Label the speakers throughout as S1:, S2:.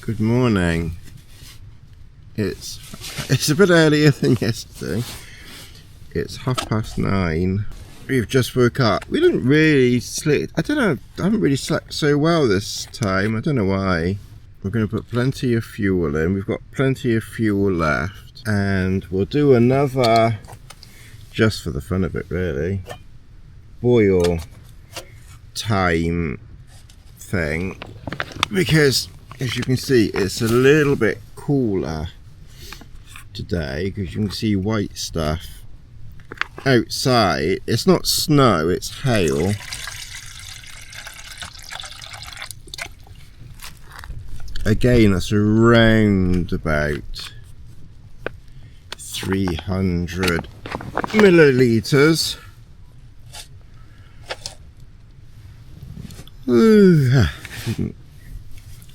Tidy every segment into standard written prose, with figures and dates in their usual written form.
S1: Good morning. It's a bit earlier than yesterday. It's 9:30. We've just woke up. We didn't really sleep. I don't know. I haven't really slept so well this time. I don't know why. We're going to put plenty of fuel in. We've got plenty of fuel left, and we'll do another, just for the fun of it, really, boil time thing, because as you can see, it's a little bit cooler today, because you can see white stuff outside. It's not snow, it's hail. Again, that's around about 300 milliliters.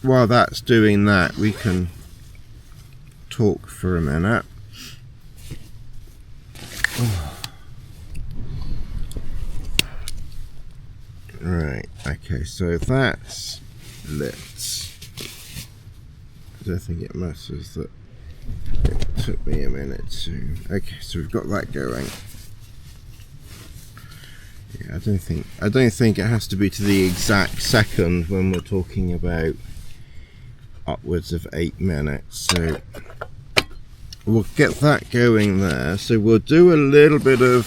S1: While that's doing that, we can talk for a minute. Right, okay, so that's lit. I don't think it matters that it took me a minute to... Okay, so we've got that going. Yeah, I don't think it has to be to the exact second when we're talking about upwards of 8 minutes. So we'll get that going there. So we'll do a little bit of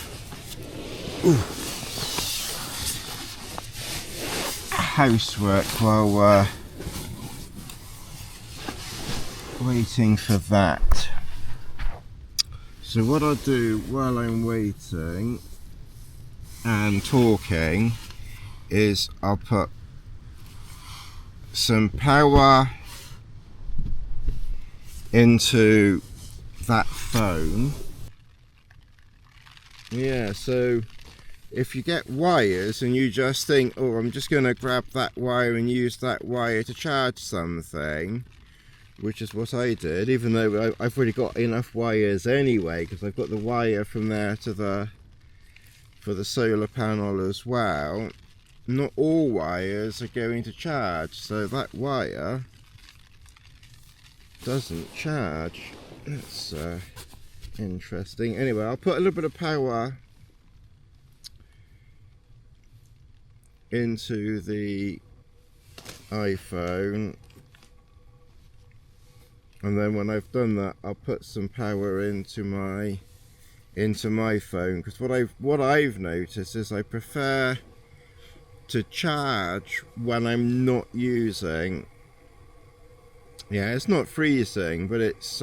S1: housework while we're waiting for that. So what I'll do while I'm waiting and talking is I'll put some power into that phone. Yeah, so if you get wires and you just think, oh, I'm just going to grab that wire and use that wire to charge something, which is what I did, even though I've already got enough wires anyway, because I've got the wire from there to for the solar panel as well. Not all wires are going to charge, so that wire doesn't charge. That's interesting. Anyway, I'll put a little bit of power into the iPhone, and then when I've done that, I'll put some power into my phone, because what I've noticed is I prefer to charge when I'm not using. Yeah, it's not freezing, but it's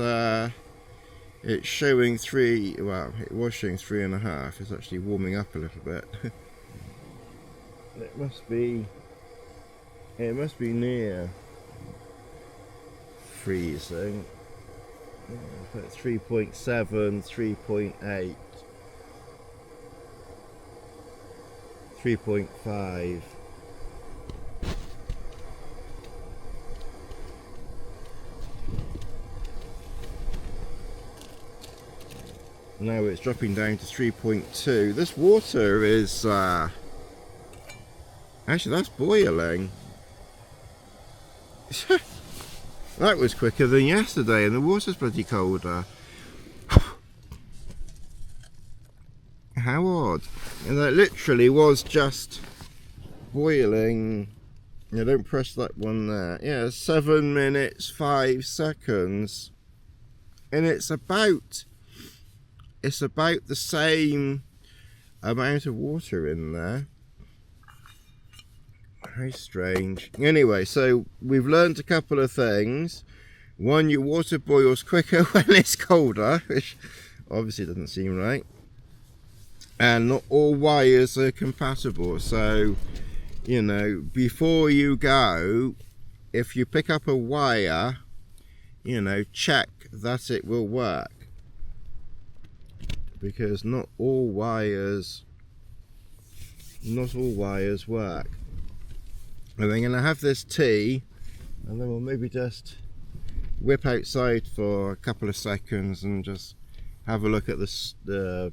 S1: showing 3. Well, it was showing 3.5. It's actually warming up a little bit. It must be near freezing. 3.7, 3.8, 3.5. Now it's dropping down to 3.2. This water is actually, that's boiling. That was quicker than yesterday, and the water's bloody colder. How odd. And that literally was just boiling. Yeah, don't press that one there. Yeah, 7 minutes 5 seconds. And it's about the same amount of water in there. Very strange. Anyway, so we've learned a couple of things. One, your water boils quicker when it's colder, which obviously doesn't seem right. And not all wires are compatible. So, you know, before you go, if you pick up a wire, you know, check that it will work. Because not all wires work. And I'm going to have this tea, and then we'll maybe just whip outside for a couple of seconds and just have a look at the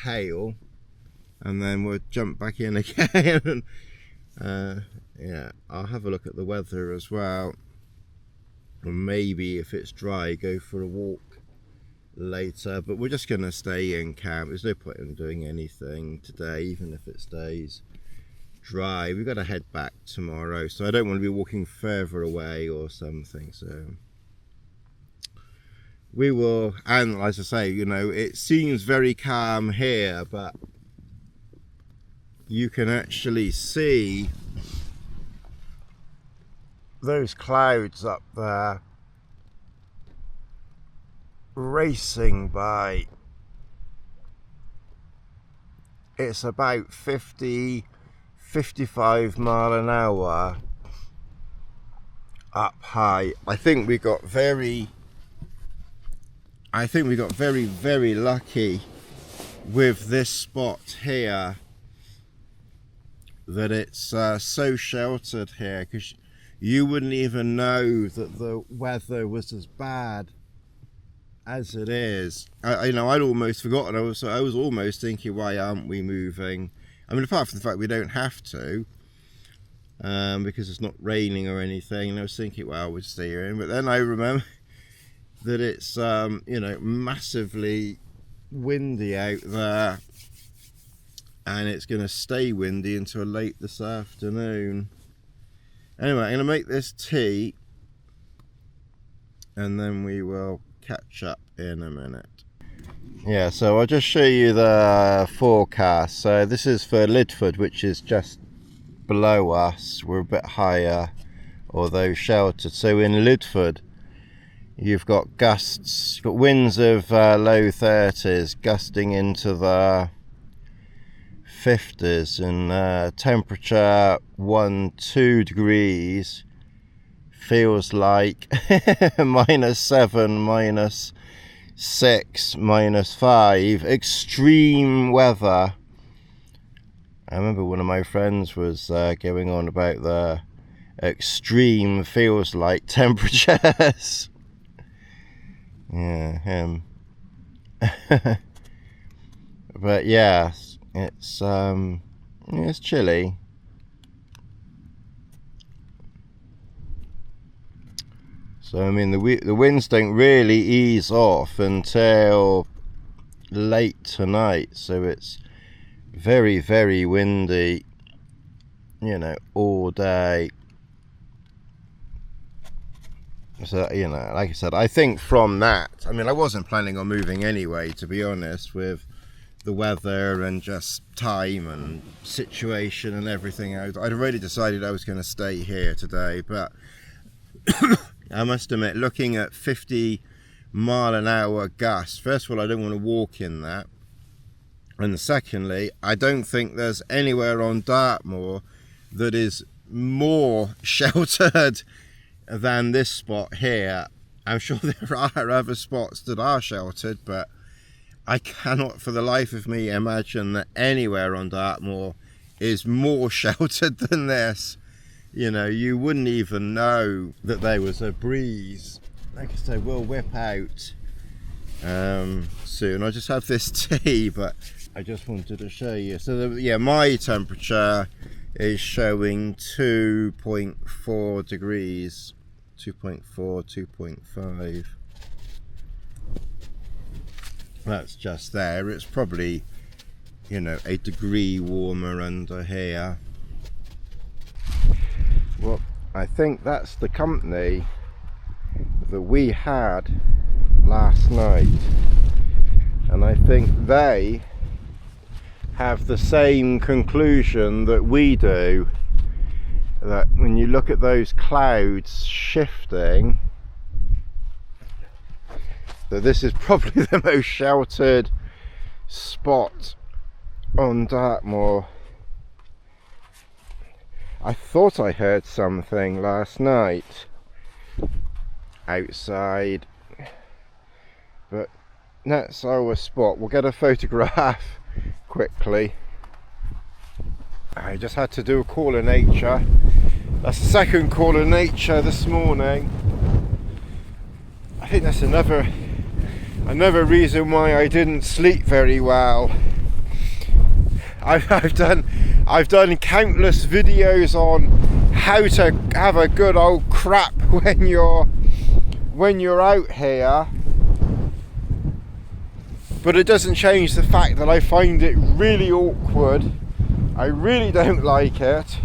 S1: hail, and then we'll jump back in again. Yeah, I'll have a look at the weather as well. or maybe if it's dry go for a walk later, but we're just going to stay in camp. There's no point in doing anything today, even if it stays dry. We've got to head back tomorrow, so I don't want to be walking further away or something, so we will. And as I say, you know, it seems very calm here, but you can actually see those clouds up there racing by. It's about 50-55 mile an hour up high. I think we got very lucky with this spot here, that it's so sheltered here, because you wouldn't even know that the weather was as bad as it is. You know, I'd almost forgotten. I was almost thinking, why aren't we moving? I mean, apart from the fact we don't have to, because it's not raining or anything. And I was thinking, well, we'll stay here. But then I remember that it's you know, massively windy out there, and it's going to stay windy until late this afternoon. Anyway, I'm going to make this tea, and then we will catch up in a minute. Yeah, so I'll just show you the forecast. So this is for Lidford, which is just below us. We're a bit higher, although sheltered. So in Lidford, you've got gusts, you've got winds of low 30s, gusting into the 50s, and temperature 1-2 degrees, feels like -7, -6, -5, extreme weather. I remember one of my friends was going on about the extreme feels like temperatures. Yeah, him. But yeah, it's chilly. So I mean, the winds don't really ease off until late tonight, so it's very, very windy, you know, all day. So, you know, like I said, I think from that, I mean, I wasn't planning on moving anyway, to be honest, with the weather and just time and situation and everything. I'd already decided I was going to stay here today, but I must admit, looking at 50 mile an hour gusts, first of all, I don't want to walk in that, and secondly, I don't think there's anywhere on Dartmoor that is more sheltered than this spot here. I'm sure there are other spots that are sheltered, but I cannot for the life of me imagine that anywhere on Dartmoor is more sheltered than this. You know, you wouldn't even know that there was a breeze. Like I say, we'll whip out soon. I'll just have this tea, but I just wanted to show you. So yeah, my temperature is showing 2.4 degrees, 2.4, 2.5. That's just there. It's probably, you know, a degree warmer under here. Well, I think that's the company that we had last night, and I think they have the same conclusion that we do, that when you look at those clouds shifting, that this is probably the most sheltered spot on Dartmoor. I thought I heard something last night outside, but that's our spot. We'll get a photograph quickly. I just had to do a call of nature. That's the second call of nature this morning. I think that's another reason why I didn't sleep very well. I've done countless videos on how to have a good old crap when you're when you're out here, but it doesn't change the fact that I find it really awkward. I really don't like it,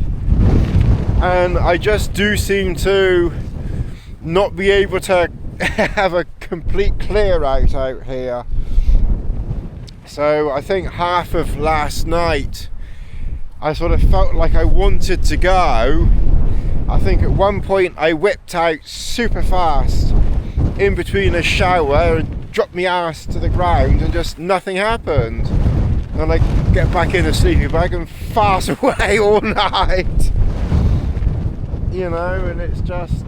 S1: and I just do seem to not be able to have a complete clear out here. So I think half of last night I sort of felt like I wanted to go. I think at one point I whipped out super fast in between a shower and dropped my ass to the ground and just nothing happened. And I get back in the sleeping bag and fast away all night. You know, and it's just,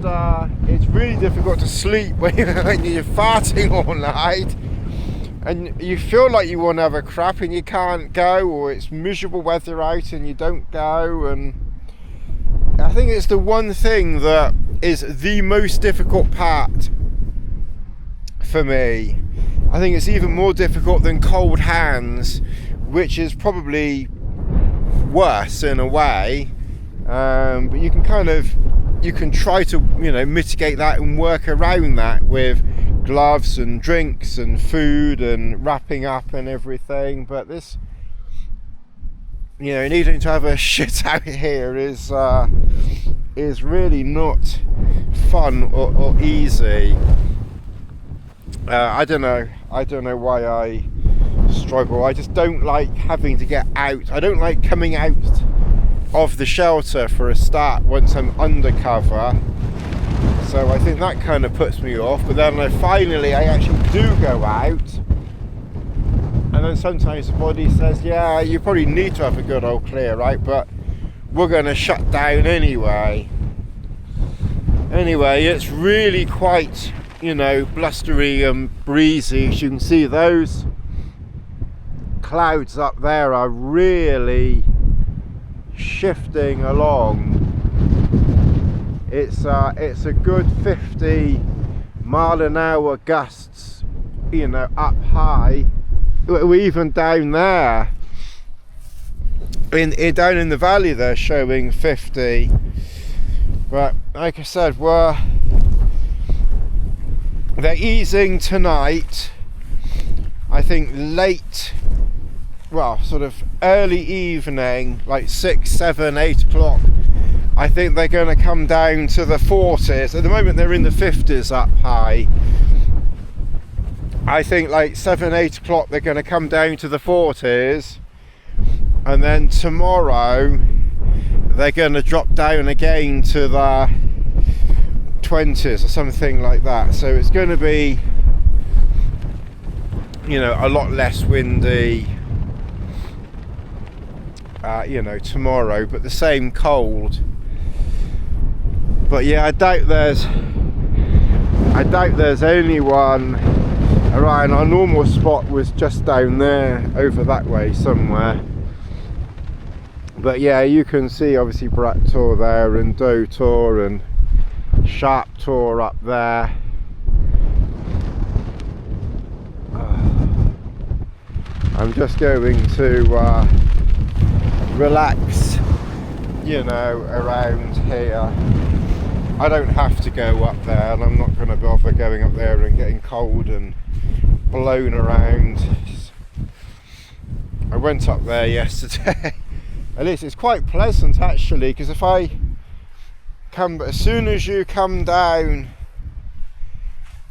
S1: it's really difficult to sleep when you're farting all night. And you feel like you want to have a crap and you can't go, or it's miserable weather out and you don't go. And I think it's the one thing that is the most difficult part for me. I think it's even more difficult than cold hands, which is probably worse in a way. But you can try to, you know, mitigate that and work around that with gloves and drinks and food and wrapping up and everything. But this, you know, needing to have a shit out here is really not fun or easy. I don't know why I struggle. I just don't like having to get out. I don't like coming out of the shelter for a start once I'm undercover. So I think that kind of puts me off. But then I actually do go out, and then sometimes the body says, yeah, you probably need to have a good old clear out, but we're going to shut down anyway. Anyway, it's really quite, you know, blustery and breezy. As you can see, those clouds up there are really shifting along. It's a good 50 mile an hour gusts, you know, up high. We're even down there down in the valley they're showing 50. But like I said, they're easing tonight. I think late, well, sort of early evening, like 6, 7, 8 o'clock, I think they're going to come down to the 40s. At the moment they're in the 50s up high. I think like 7, 8 o'clock they're going to come down to the 40s, and then tomorrow they're going to drop down again to the 20s or something like that. So it's going to be, you know, a lot less windy, you know, tomorrow, but the same cold. But yeah, I doubt there's anyone around. Our normal spot was just down there, over that way somewhere. But yeah, you can see obviously Brat Tor there, and Doe Tor and Sharp Tor up there. I'm just going to relax, you know, around here. I don't have to go up there, and I'm not going to bother going up there and getting cold and blown around. I went up there yesterday. At least it's quite pleasant actually, because if I come, as soon as you come down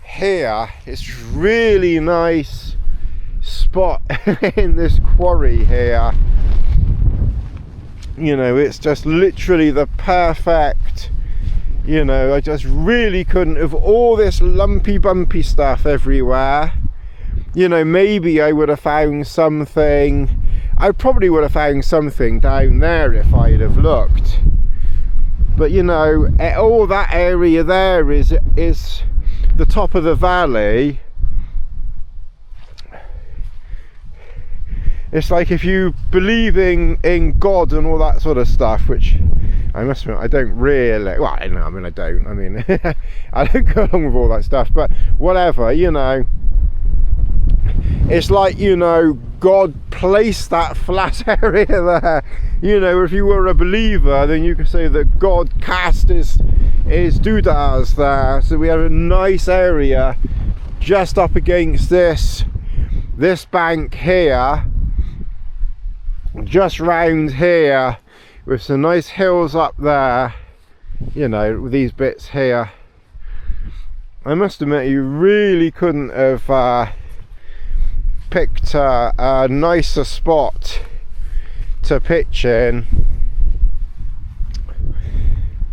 S1: here, it's really nice spot in this quarry here. You know, it's just literally the perfect, you know, I just really couldn't, of all this lumpy bumpy stuff everywhere, you know, maybe I would have found something. I probably would have found something down there if I'd have looked. But you know, all that area there is the top of the valley. It's like, if you believe in God and all that sort of stuff, which I must admit I don't really, well, I don't go along with all that stuff, but whatever, you know, it's like, you know, God placed that flat area there. You know, if you were a believer, then you could say that God cast his doodads there. So we have a nice area just up against this bank here, just round here, with some nice hills up there, you know, with these bits here. I must admit, you really couldn't have picked a nicer spot to pitch in.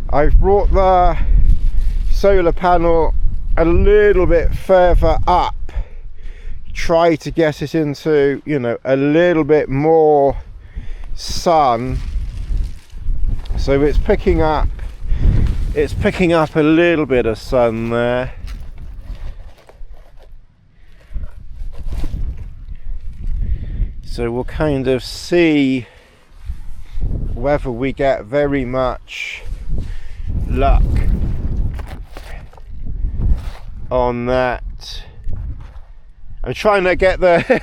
S1: I've brought the solar panel a little bit further up, try to get it into, you know, a little bit more sun, so it's picking up a little bit of sun there. So we'll kind of see whether we get very much luck on that. I'm trying to get the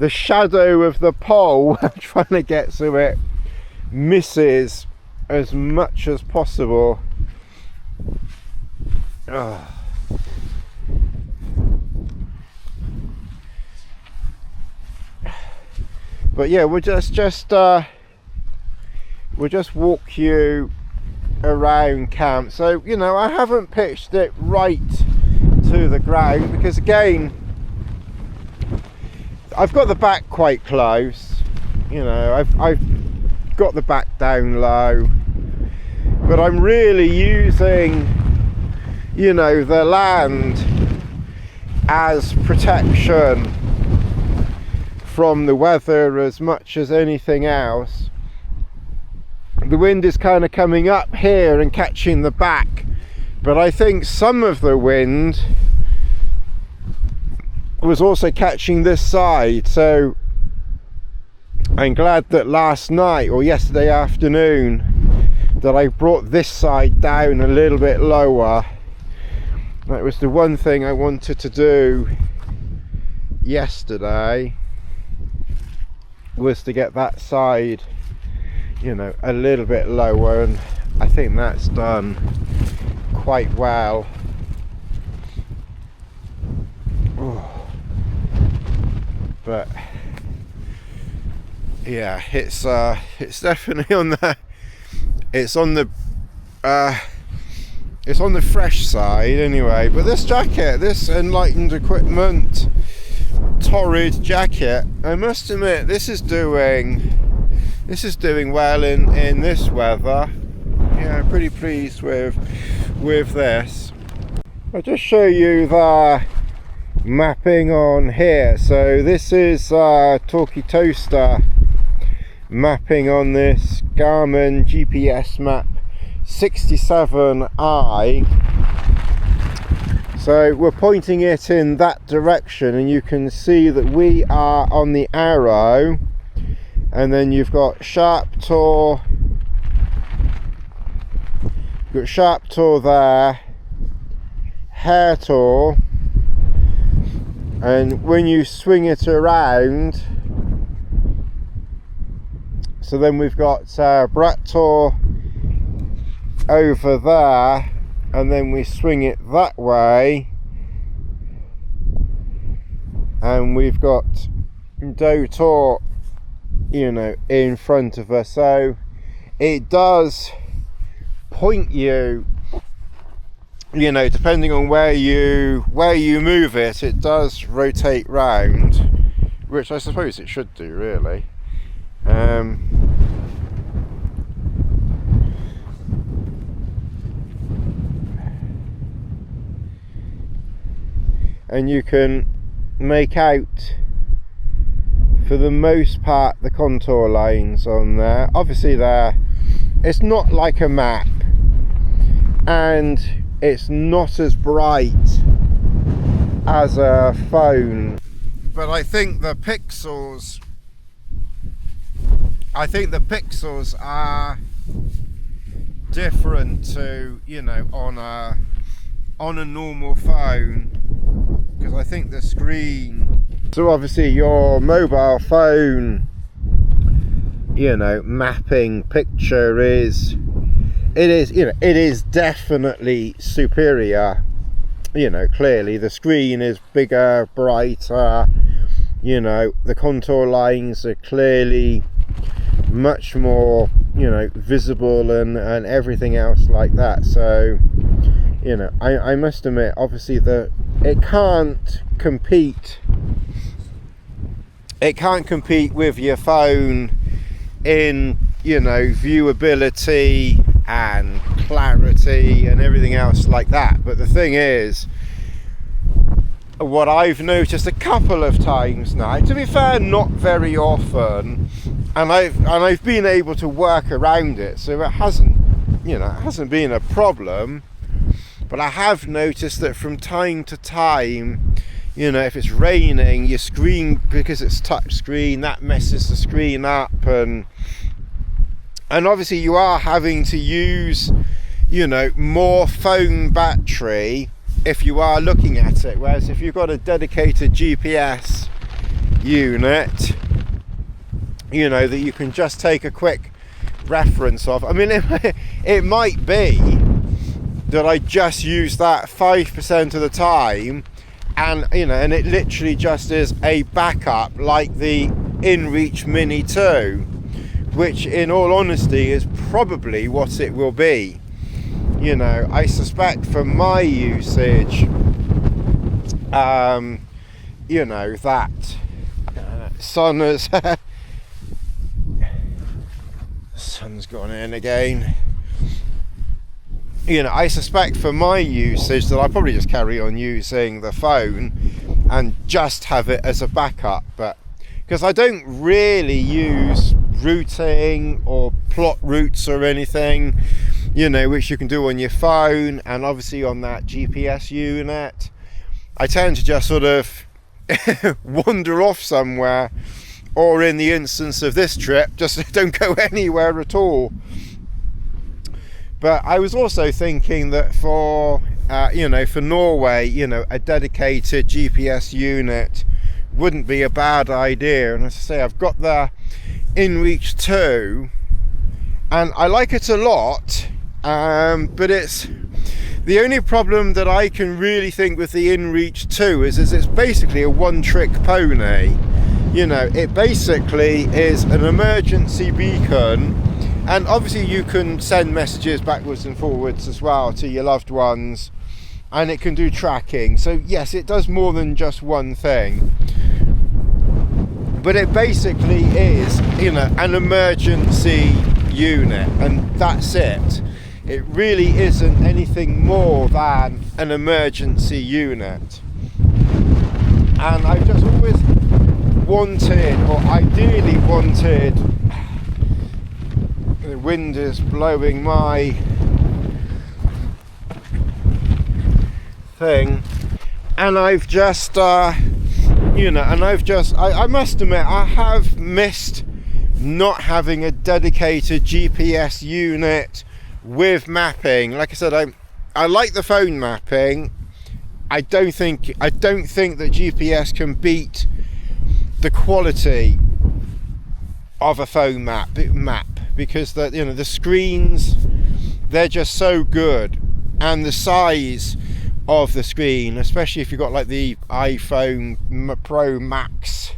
S1: shadow of the pole. I'm trying to get so it misses as much as possible. Oh. But yeah, we'll just walk you around camp. So, you know, I haven't pitched it right to the ground because, again, I've got the back quite close. You know, I've got the back down low, but I'm really using, you know, the land as protection from the weather as much as anything else. The wind is kind of coming up here and catching the back, but I think some of the wind was also catching this side. So I'm glad that last night or yesterday afternoon that I brought this side down a little bit lower. That was the one thing I wanted to do yesterday, was to get that side, you know, a little bit lower, and I think that's done quite well. Oh. But yeah, it's definitely on the fresh side anyway. But this jacket, this Enlightened Equipment Torrid jacket, I must admit, this is doing well in this weather. Yeah, I'm pretty pleased with this. I'll just show you the mapping on here. So this is Talkie Toaster mapping on this Garmin GPS map 67i. So we're pointing it in that direction, and you can see that we are on the arrow, and then you've got sharp tor there, hair tor, and when you swing it around, so then we've got brat tor over there, and then we swing it that way, and we've got doe tor, you know, in front of us. So it does point you, you know, depending on where you move it, it does rotate round, which I suppose it should do, really. And you can make out, for the most part, the contour lines on there. Obviously it's not like a map, and it's not as bright as a phone, but I think the pixels are different to, you know, on a normal phone, because I think the screen So obviously your mobile phone, you know, mapping picture is definitely superior. You know, clearly the screen is bigger, brighter, you know, the contour lines are clearly much more, you know, visible and everything else like that. So, you know, I must admit, obviously it can't compete with your phone in, you know, viewability and clarity and everything else like that. But the thing is, what I've noticed a couple of times now, to be fair, not very often, and I've been able to work around it, so it hasn't been a problem. But I have noticed that from time to time, you know, if it's raining, your screen, because it's touch screen, that messes the screen up, and obviously you are having to use, you know, more phone battery if you are looking at it, whereas if you've got a dedicated GPS unit, you know, that you can just take a quick reference of. I mean, it might be that I just use that 5% of the time, and you know, and it literally just is a backup, like the InReach Mini 2, which in all honesty is probably what it will be. You know, I suspect from my usage, you know, that sun's gone in again. You know, I suspect for my usage that I'll probably just carry on using the phone and just have it as a backup, but because I don't really use routing or plot routes or anything, you know, which you can do on your phone, and obviously on that GPS unit, I tend to just sort of wander off somewhere, or in the instance of this trip, just don't go anywhere at all. But I was also thinking that for, you know, for Norway, you know, a dedicated GPS unit wouldn't be a bad idea. And as I say, I've got the InReach 2, and I like it a lot, but it's the only problem that I can really think with the InReach 2 is it's basically a one-trick pony. You know, it basically is an emergency beacon, and obviously you can send messages backwards and forwards as well to your loved ones, and it can do tracking. So yes, it does more than just one thing, but it basically is, you know, an emergency unit, and that's it. It really isn't anything more than an emergency unit. And I've just always wanted, or ideally wanted, the wind is blowing my thing, and I've just you know, and I must admit, I have missed not having a dedicated GPS unit with mapping. Like I said, I like the phone mapping. I don't think that GPS can beat the quality of a phone map, because the screens, they're just so good, and the size of the screen, especially if you've got like the iPhone Pro Max,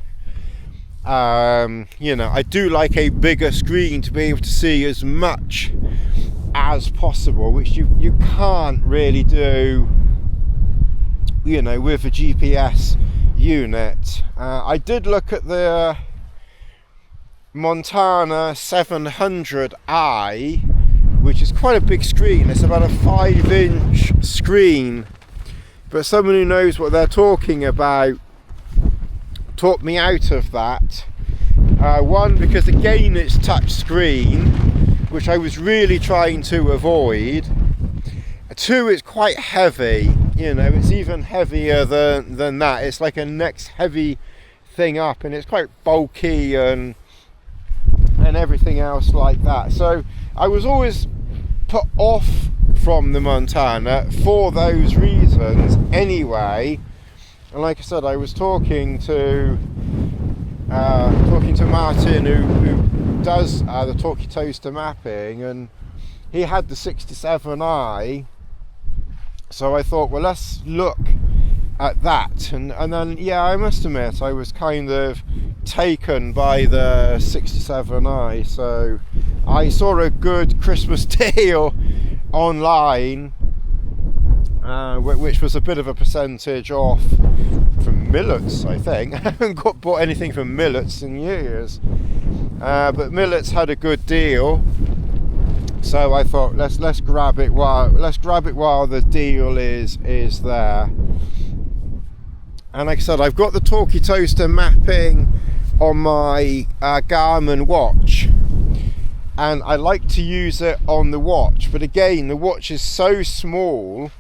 S1: you know, I do like a bigger screen to be able to see as much as possible, which you can't really do, you know, with a GPS unit. I did look at the Montana 700i, which is quite a big screen. It's about a 5-inch screen, but someone who knows what they're talking about talked me out of that. One, because again it's touch screen, which I was really trying to avoid. Two, it's quite heavy, you know, it's even heavier than that. It's like a next heavy thing up, and it's quite bulky and everything else like that. So I was always put off from the Montana for those reasons anyway. And like I said, I was talking to Martin, who does the talkie toaster mapping, and he had the 67i. So I thought, well, let's look at that. And then, yeah, I must admit, I was kind of taken by the 67i. So I saw a good Christmas deal online, which was a bit of a percentage off from Millets, I think. I haven't bought anything from Millets in years, but Millets had a good deal, so I thought let's grab it while the deal is there. And like I said, I've got the talkie toaster mapping on my Garmin watch, and I like to use it on the watch, but again, the watch is so small.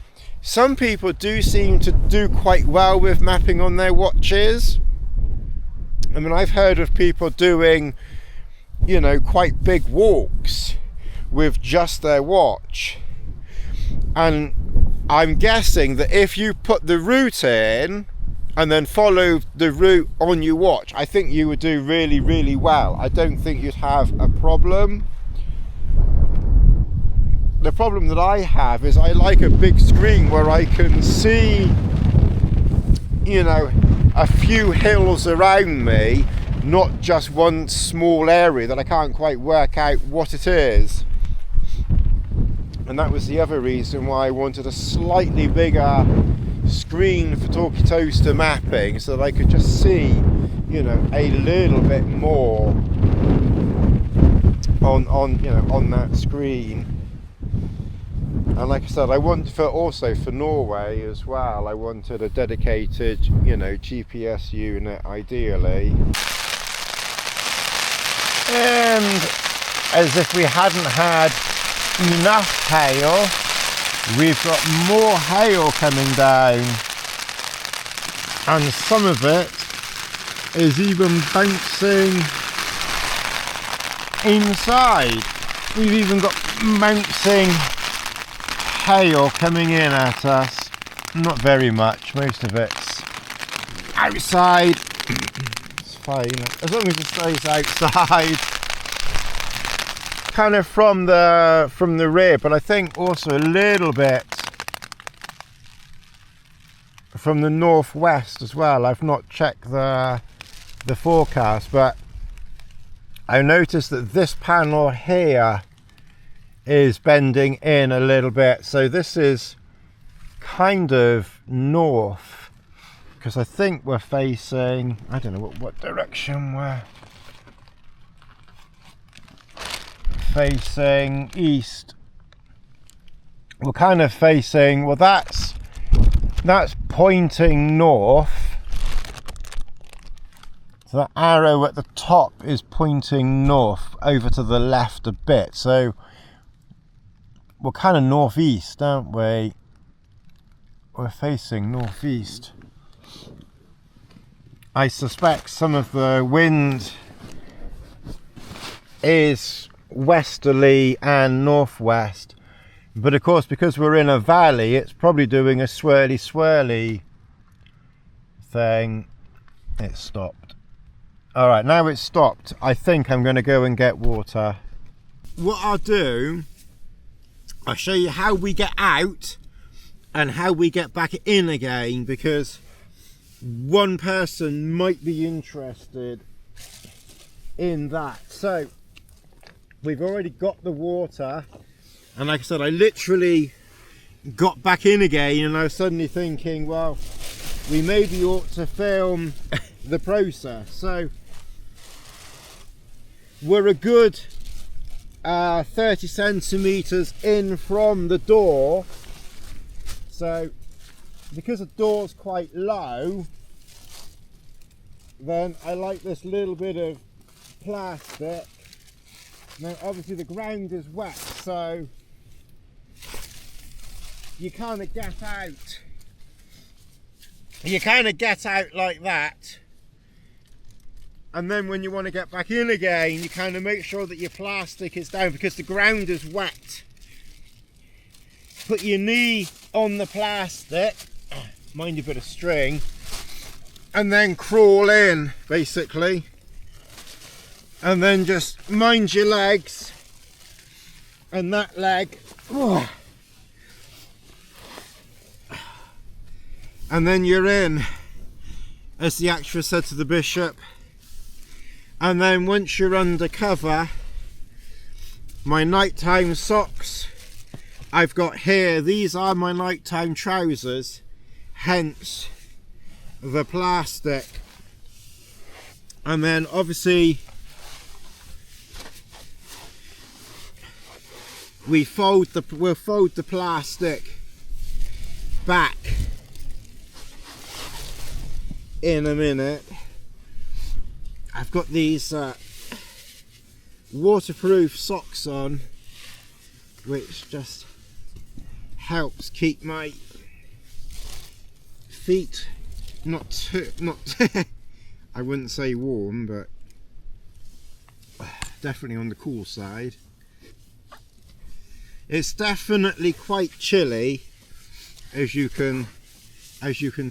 S1: Some people do seem to do quite well with mapping on their watches. I mean, I've heard of people doing, you know, quite big walks with just their watch. And I'm guessing that if you put the route in and then follow the route on your watch, I think you would do really, really well. I don't think you'd have a problem. The problem that I have is I like a big screen where I can see, you know, a few hills around me, not just one small area that I can't quite work out what it is. And that was the other reason why I wanted a slightly bigger screen for talkie toaster mapping, so that I could just see, you know, a little bit more on that screen. And like I said, I want also for Norway as well, I wanted a dedicated, you know, GPS unit ideally. And as if we hadn't had enough hail, we've got more hail coming down, and some of it is even bouncing inside. We've even got bouncing hail coming in at us. Not very much, most of it's outside. It's fine, as long as it stays outside. Kind of from the rear, but I think also a little bit from the northwest as well. I've not checked the forecast, but I noticed that this panel here is bending in a little bit, so this is kind of north, because I think we're facing, I don't know what direction we're facing. East. We're kind of facing, well, that's pointing north, so that arrow at the top is pointing north over to the left a bit, so we're kind of northeast, aren't we? We're facing northeast. I suspect some of the wind is westerly and northwest, but of course, because we're in a valley, it's probably doing a swirly thing. It stopped. All right, now it's stopped. I think I'm going to go and get water. What I'll do, I'll show you how we get out and how we get back in again, because one person might be interested in that. So we've already got the water, and like I said, I literally got back in again, and I was suddenly thinking, well, we maybe ought to film the process. So we're a good 30 centimeters in from the door, so because the door's quite low, then I like this little bit of plastic. Now obviously the ground is wet, so you kind of get out. You kind of get out like that, and then when you want to get back in again, you kind of make sure that your plastic is down because the ground is wet. Put your knee on the plastic, mind a bit of string, and then crawl in basically, and then just mind your legs and that leg. And then you're in, as the actress said to the bishop. And then once you're under cover, my nighttime socks I've got here, these are my nighttime trousers, hence the plastic. And then obviously we'll fold the plastic back in a minute. I've got these waterproof socks on, which just helps keep my feet not I wouldn't say warm, but definitely on the cool side. It's definitely quite chilly, as you can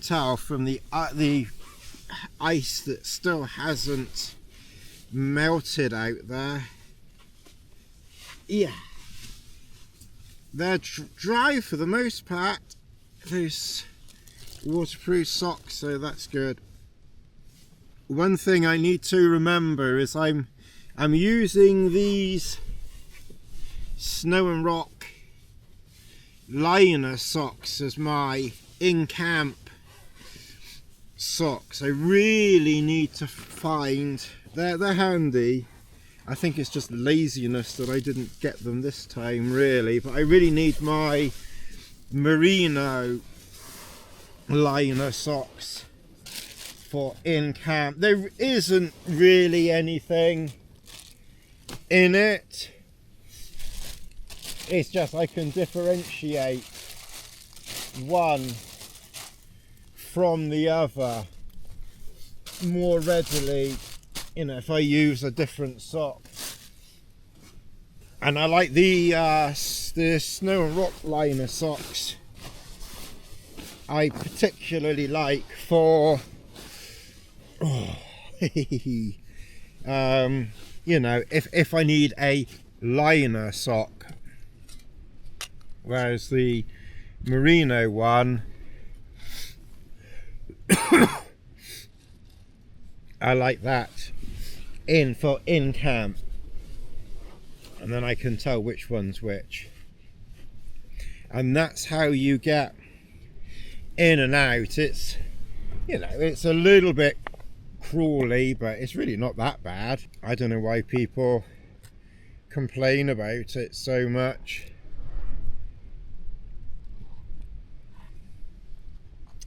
S1: tell from the ice that still hasn't melted out there. Yeah, they're dry for the most part, those waterproof socks, so that's good. One thing I need to remember is I'm using these Snow and Rock liner socks as my in-camp socks. I really need to find, they're handy. I think it's just laziness that I didn't get them this time really, but I really need my merino liner socks for in camp. There isn't really anything in it, it's just I can differentiate one from the other more readily, you know, if I use a different sock. And I like the Snow and Rock liner socks. I particularly like for you know, if I need a liner sock, whereas the merino one I like that for in camp, and then I can tell which one's which, and that's how you get in and out. It's, you know, it's a little bit crawly, but it's really not that bad. I don't know why people complain about it so much.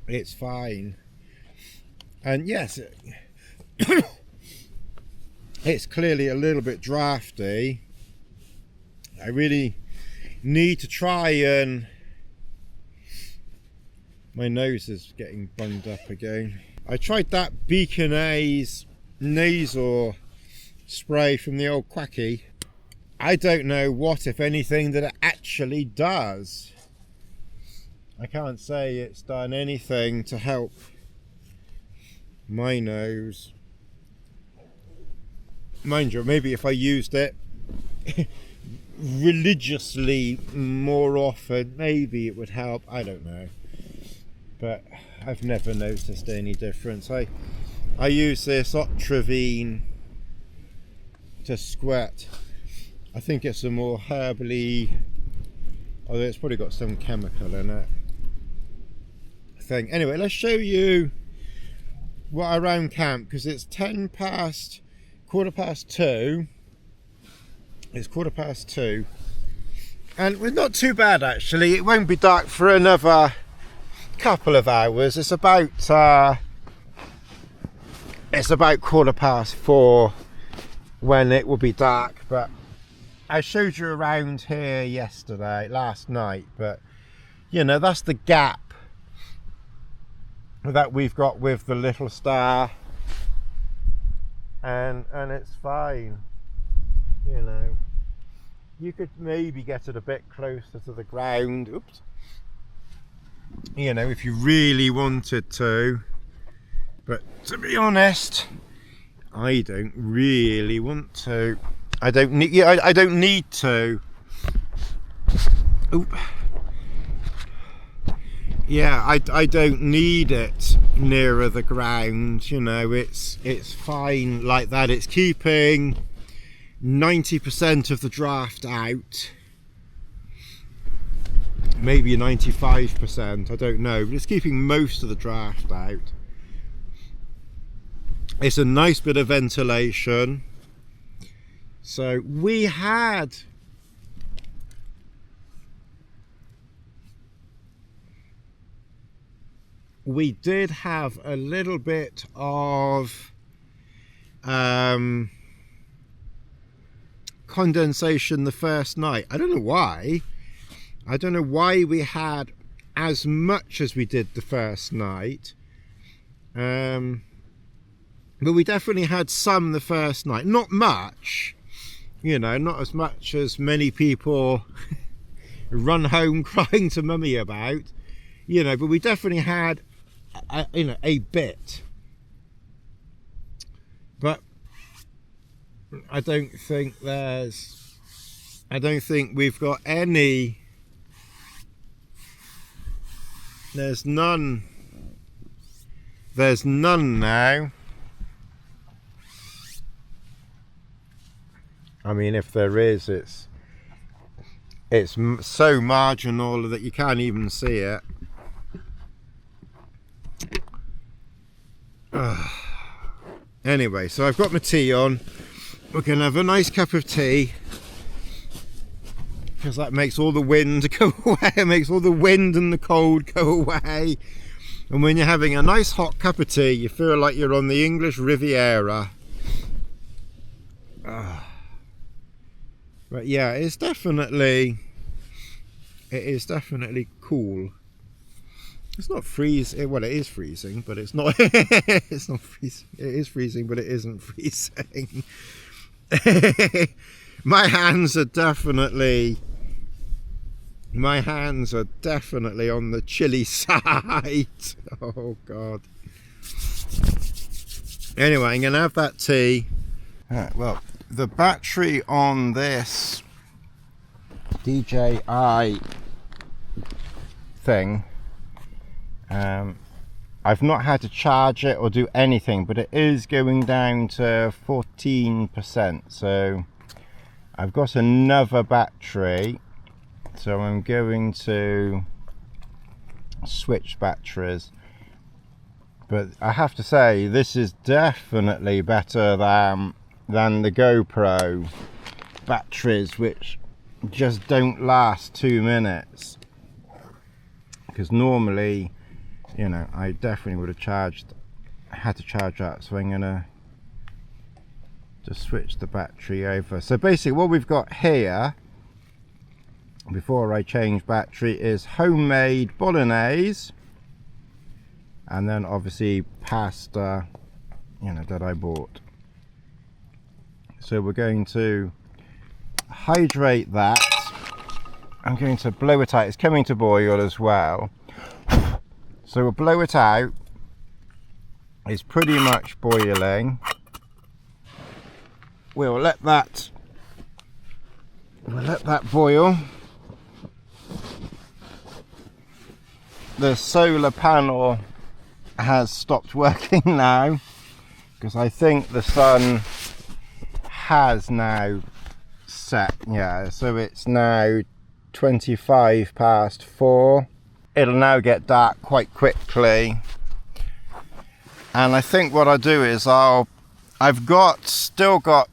S1: It's fine. And yes, it's clearly a little bit drafty. I really need to try and, my nose is getting bunged up again. I tried that Beaconese nasal spray from the old Quacky. I don't know what, if anything, that it actually does. I can't say it's done anything to help my nose. Mind you, maybe if I used it religiously more often, maybe it would help. I don't know. But I've never noticed any difference. I use this Otrivine to squirt. I think it's a more herbally, although it's probably got some chemical in it, thing. Anyway, let's show you what around camp, because it's 2:15. It's 2:15, and it's not too bad actually. It won't be dark for another couple of hours. It's about 4:15 when it will be dark. But I showed you around here last night, but you know, that's the gap that we've got with the little star, and it's fine. You know, you could maybe get it a bit closer to the ground. Oops. You know, if you really wanted to, But to be honest, I don't really want to. I don't need. Yeah, I don't need to. Oop. Yeah, I don't need it nearer the ground. You know, it's fine like that. It's keeping 90% of the draft out. Maybe 95%. I don't know. But it's keeping most of the draft out. It's a nice bit of ventilation. So we did have a little bit of condensation the first night. I don't know why. I don't know why we had as much as we did the first night. But we definitely had some the first night. Not much, you know, not as much as many people run home crying to mummy about, you know, but we definitely had, you know, a bit. But I don't think we've got any, there's none now. I mean, if there is, it's so marginal that you can't even see it. Anyway, so I've got my tea on. We're going to have a nice cup of tea, because that makes all the wind go away. It makes all the wind and the cold go away. And when you're having a nice hot cup of tea, you feel like you're on the English Riviera. But yeah, it is definitely cool. It's not freezing. Well, it is freezing, but it's not. It's not freezing. It is freezing, but it isn't freezing. My hands are definitely on the chilly side. Oh God. Anyway, I'm gonna have that tea. Well, the battery on this DJI thing, I've not had to charge it or do anything, but it is going down to 14%, so I've got another battery, so I'm going to switch batteries. But I have to say, this is definitely better than the GoPro batteries, which just don't last 2 minutes, because normally, you know, I definitely would have had to charge that. So I'm gonna just switch the battery over. So basically what we've got here before I change battery is homemade bolognese, and then obviously pasta, you know, that I bought. So we're going to hydrate that. I'm going to blow it out. It's coming to boil as well. So we'll blow it out. It's pretty much boiling. We'll let that boil. The solar panel has stopped working now, because I think the sun has now set. Yeah, so it's now 25 past 4. It'll now get dark quite quickly, and I think what I'll do is I've still got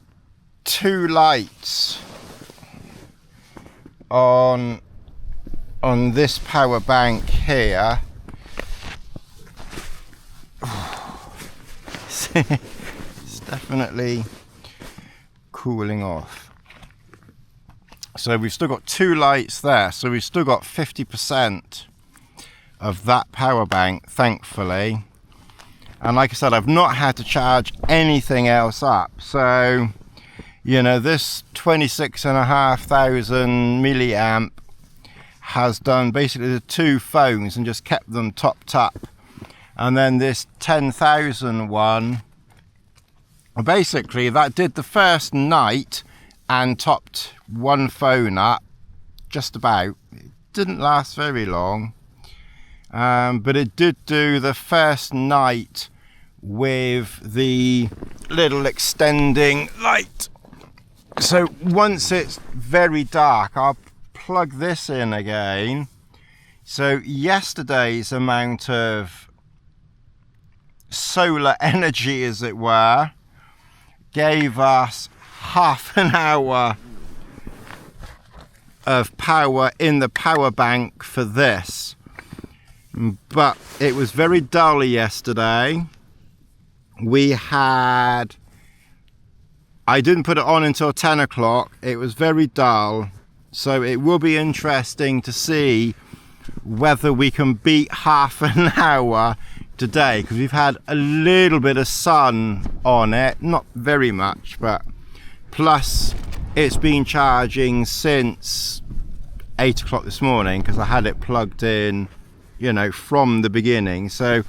S1: 2 lights on this power bank here. It's definitely cooling off. So we've still got 2 lights there, so we've still got 50% of that power bank, thankfully. And like I said, I've not had to charge anything else up. So, you know, this 26,500 milliamp has done basically the 2 phones and just kept them topped up. and then this 10,000 one. Basically, that did the first night and topped one phone up, just about. It didn't last very long, but it did do the first night with the little extending light. So once it's very dark, I'll plug this in again. So yesterday's amount of solar energy, as it were, gave us half an hour of power in the power bank for this. But it was very dull yesterday. I didn't put it on until 10 o'clock. It was very dull. So it will be interesting to see whether we can beat half an hour today, because we've had a little bit of sun on it, not very much, but plus it's been charging since 8 o'clock this morning, because I had it plugged in, you know, from the beginning. So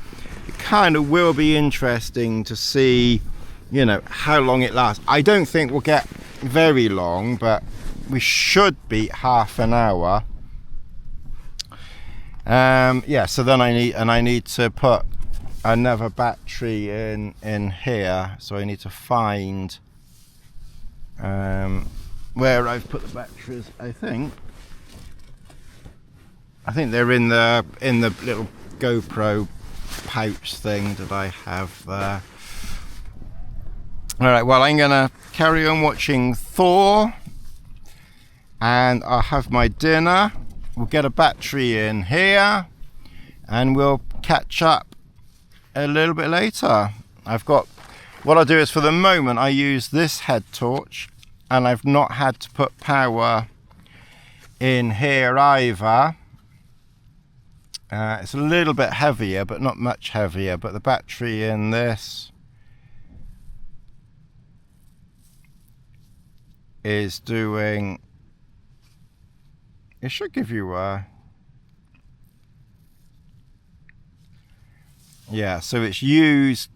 S1: it kind of will be interesting to see, you know, how long it lasts. I don't think we'll get very long, but we should beat half an hour. Yeah, so then I need to put another battery in here, so I need to find where I've put the batteries. I think they're in the little GoPro pouch thing that I have there. Alright, well, I'm gonna carry on watching Thor, and I'll have my dinner. We'll get a battery in here and we'll catch up a little bit later. What I'll do is, for the moment, I use this head torch, and I've not had to put power in here either. It's a little bit heavier, but not much heavier, but the battery in this is doing, it should give you yeah, so it's used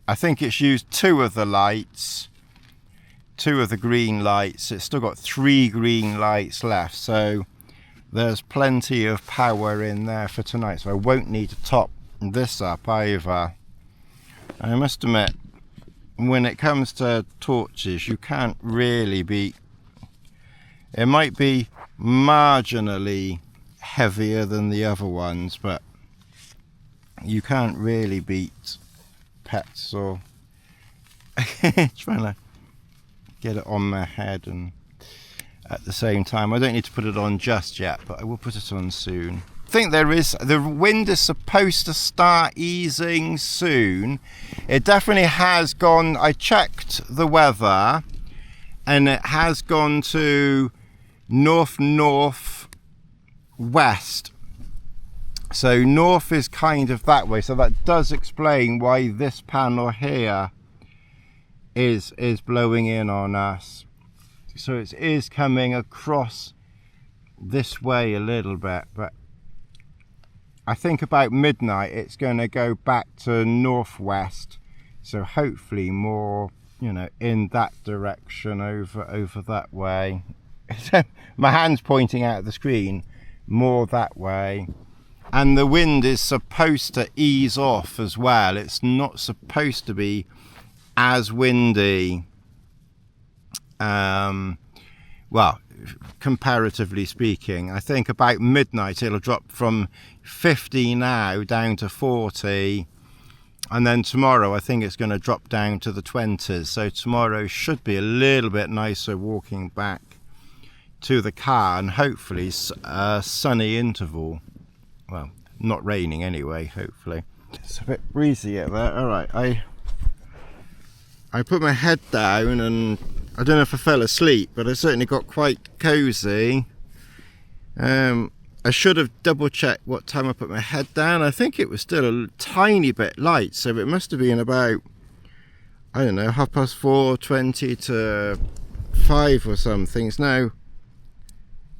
S1: I think it's used two of the lights, two of the green lights. It's still got 3 green lights left, so there's plenty of power in there for tonight, so I won't need to top this up either. I must admit, when it comes to torches, you can't really beat. It might be marginally heavier than the other ones, but you can't really beat Petzl. Trying to get it on my head, and at the same time, I don't need to put it on just yet, but I will put it on soon. I think the wind is supposed to start easing soon. It definitely has gone. I checked the weather, and it has gone to north-northwest. So north is kind of that way, so that does explain why this panel here is blowing in on us. So it is coming across this way a little bit, but I think about midnight it's going to go back to northwest, so hopefully more, you know, in that direction, over that way. My hand's pointing out the screen, more that way. And the wind is supposed to ease off as well. It's not supposed to be as windy, well, comparatively speaking. I think about midnight it'll drop from 50 now down to 40, and then tomorrow I think it's going to drop down to the 20s. So tomorrow should be a little bit nicer walking back to the car, and hopefully a sunny interval. Well, not raining anyway, hopefully. It's a bit breezy out there. Alright, I put my head down, and I don't know if I fell asleep, but I certainly got quite cosy. I should have double checked what time I put my head down. I think it was still a tiny bit light, so it must have been about, I don't know, 4:20 to 5 or something. It's now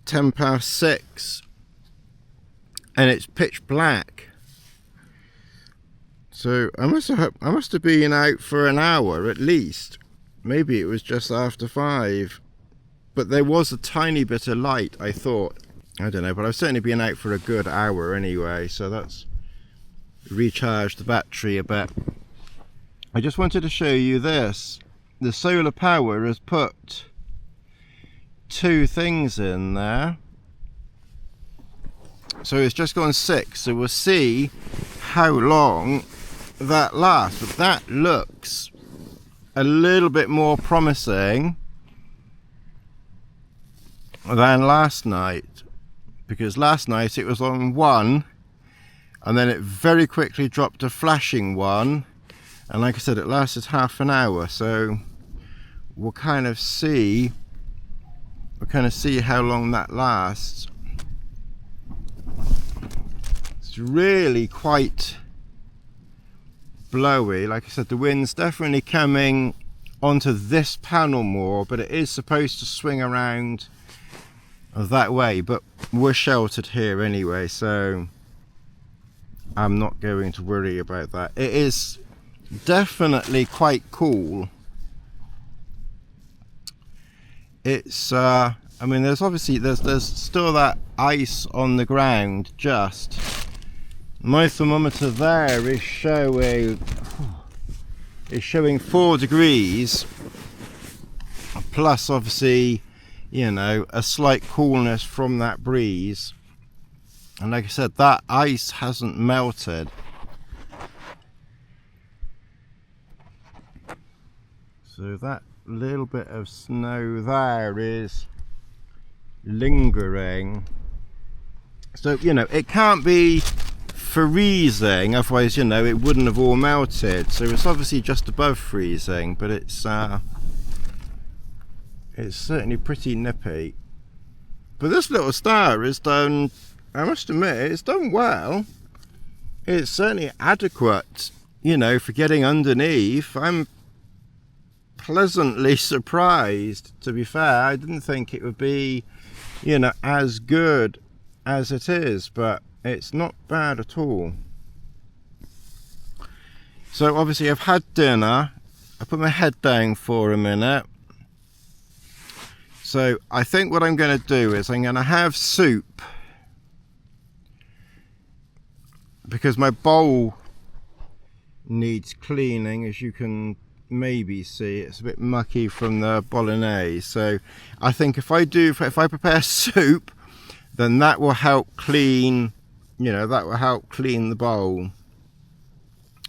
S1: 6:10, and it's pitch black. So I must have been out for an hour at least. Maybe it was just after 5. But there was a tiny bit of light, I thought. I don't know, but I've certainly been out for a good hour anyway, so that's recharged the battery a bit. I just wanted to show you this. The solar power has put 2 things in there. So it's just gone 6, so we'll see how long that lasts. But that looks a little bit more promising than last night, because last night it was on 1 and then it very quickly dropped to flashing 1, and like I said, it lasted half an hour. So we'll kind of see how long that lasts. It's really quite blowy. Like I said, the wind's definitely coming onto this panel more, but it is supposed to swing around that way, but we're sheltered here anyway, so I'm not going to worry about that. It is definitely quite cool. It's I mean, there's obviously there's still that ice on the ground. Just my thermometer there is showing 4 degrees, plus obviously, you know, a slight coolness from that breeze. And like I said, that ice hasn't melted. So that little bit of snow there is lingering. So, you know, it can't be freezing, otherwise, you know, it wouldn't have all melted. So it's obviously just above freezing, but it's certainly pretty nippy. But this little star is done, I must admit, it's done well. It's certainly adequate, you know, for getting underneath. I'm pleasantly surprised, to be fair. I didn't think it would be, you know, as good as it is, but it's not bad at all. So obviously I've had dinner. I put my head down for a minute. So I think what I'm going to do is I'm going to have soup, because my bowl needs cleaning, as you can maybe see. It's a bit mucky from the bolognese. So I think if I prepare soup, then that will help clean, you know, that will help clean the bowl,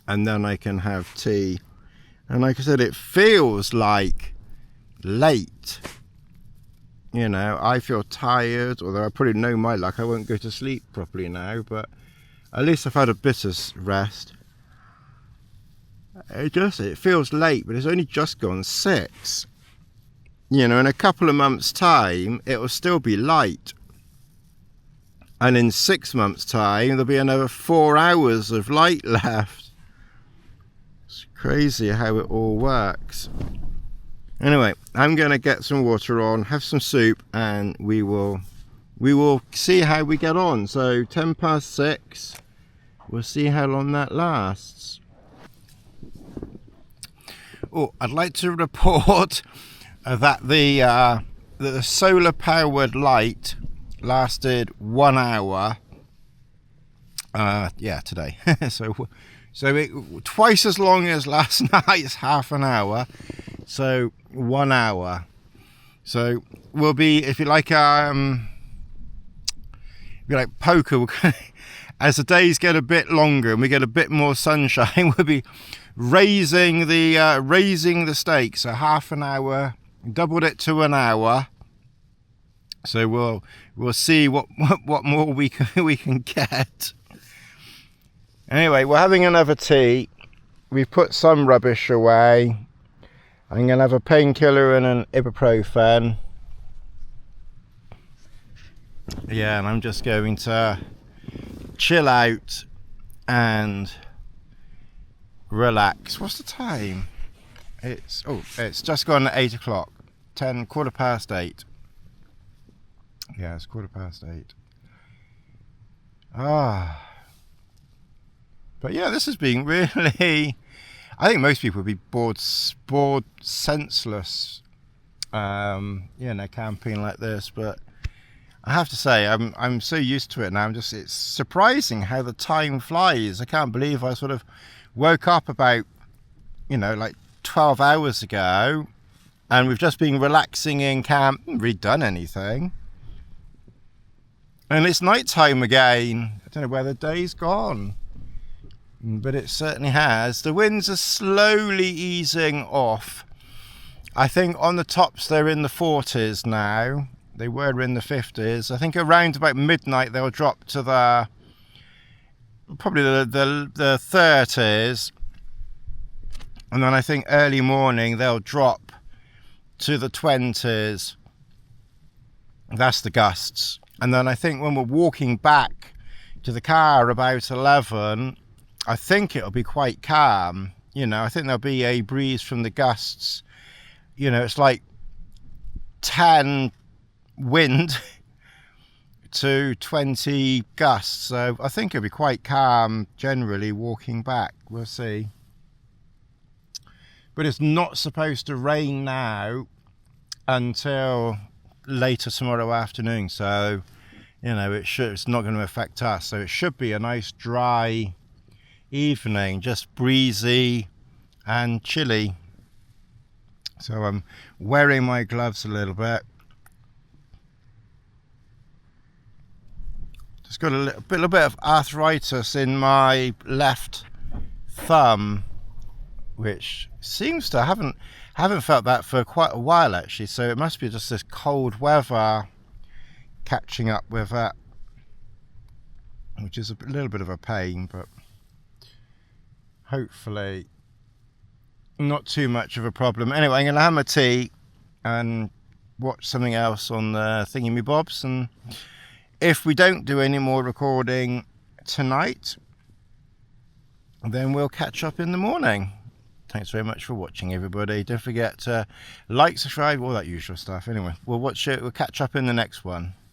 S1: and then I can have tea. And like I said, it feels like late. You know, I feel tired, although I probably know my luck, I won't go to sleep properly now, but at least I've had a bit of rest. It feels late, but it's only just gone 6. You know, in a couple of months' time, it will still be light. And in 6 months' time, there'll be another 4 hours of light left. It's crazy how it all works. Anyway, I'm going to get some water on, have some soup, and we will see how we get on. So 6:10, we'll see how long that lasts. Oh, I'd like to report that the solar powered light lasted 1 hour. Yeah, today. so it twice as long as last night's half an hour. So 1 hour. So we'll be, if you like, poker. As the days get a bit longer and we get a bit more sunshine, we'll be raising the stakes. So half an hour, doubled it to an hour. So we'll see what more we can get. Anyway, we're having another tea. We've put some rubbish away. I'm going to have a painkiller and an ibuprofen. Yeah, and I'm just going to chill out and relax. What's the time? It's just gone at 8 o'clock. 8:15. Yeah, it's 8:15. But yeah, this has been really, I think most people would be bored senseless, camping like this. But I have to say, I'm so used to it now. It's surprising how the time flies. I can't believe I sort of woke up about, like 12 hours ago, and we've just been relaxing in camp, haven't really done anything. And it's night time again. I don't know where the day's gone, but it certainly has. The winds are slowly easing off. I think on the tops they're in the 40s now. They were in the 50s. I think around about midnight they'll drop to probably the 30s. And then I think early morning they'll drop to the 20s. That's the gusts. And then I think when we're walking back to the car about 11, I think it'll be quite calm. I think there'll be a breeze from the gusts. It's like 10 wind to 20 gusts. So I think it'll be quite calm generally walking back. We'll see. But it's not supposed to rain now until later tomorrow afternoon, so it's not going to affect us. So it should be a nice dry evening, just breezy and chilly. So I'm wearing my gloves a little bit. Just got a little bit of arthritis in my left thumb, which seems to haven't felt that for quite a while actually, so it must be just this cold weather catching up with that, which is a little bit of a pain, but hopefully not too much of a problem. Anyway, I'm going to have my tea and watch something else on the thingy-me-bobs, and if we don't do any more recording tonight, then we'll catch up in the morning. Thanks very much for watching, everybody. Don't forget to like, subscribe, all that usual stuff. Anyway, we'll catch up in the next one.